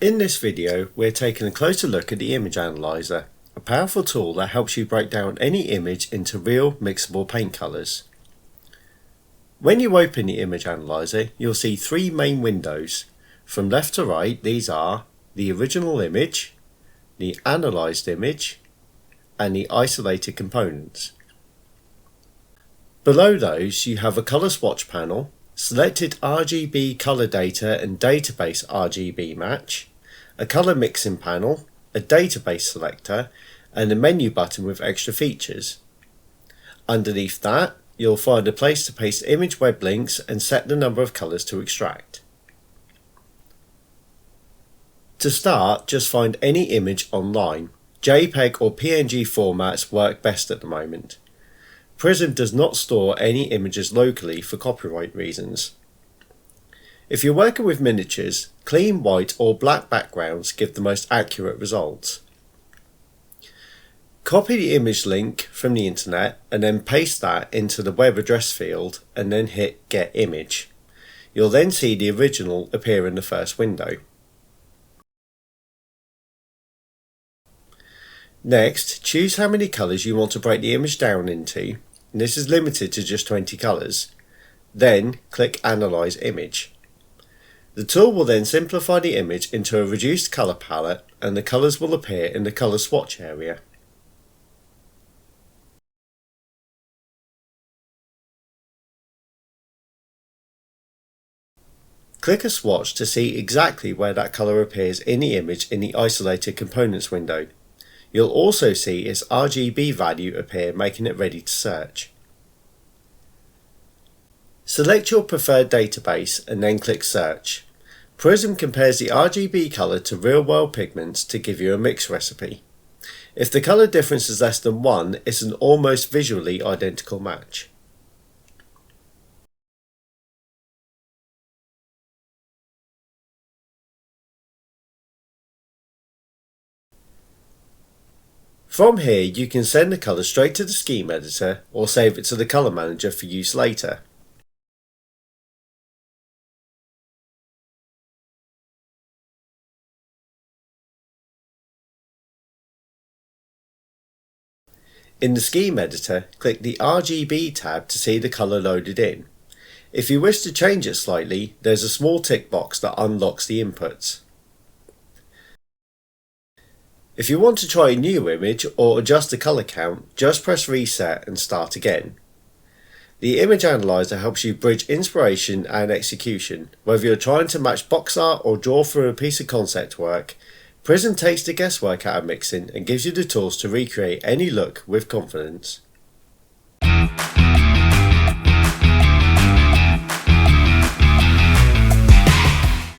In this video, we're taking a closer look at the Image Analyser, a powerful tool that helps you break down any image into real mixable paint colours. When you open the Image Analyser, you'll see three main windows. From left to right, these are the original image, the analysed image, and the isolated components. Below those, you have a colour swatch panel, selected RGB colour data and database RGB match, a colour mixing panel, a database selector, and a menu button with extra features. Underneath that, you'll find a place to paste image web links and set the number of colours to extract. To start, just find any image online. JPEG or PNG formats work best at the moment. Prism does not store any images locally for copyright reasons. If you're working with miniatures, clean white or black backgrounds give the most accurate results. Copy the image link from the internet and then paste that into the web address field and then hit Get Image. You'll then see the original appear in the first window. Next, choose how many colours you want to break the image down into, and this is limited to just 20 colours. Then click Analyze Image. The tool will then simplify the image into a reduced colour palette and the colours will appear in the colour swatch area. Click a swatch to see exactly where that colour appears in the image in the Isolated Components window. You'll also see its RGB value appear, making it ready to search. Select your preferred database and then click Search. Prism compares the RGB colour to real-world pigments to give you a mix recipe. If the colour difference is less than 1, it's an almost visually identical match. From here, you can send the colour straight to the scheme editor or save it to the colour manager for use later. In the scheme editor, click the RGB tab to see the colour loaded in. If you wish to change it slightly, there's a small tick box that unlocks the inputs. If you want to try a new image or adjust the colour count, just press reset and start again. The Image Analyser helps you bridge inspiration and execution. Whether you're trying to match box art or draw through a piece of concept work, Prism takes the guesswork out of mixing and gives you the tools to recreate any look with confidence.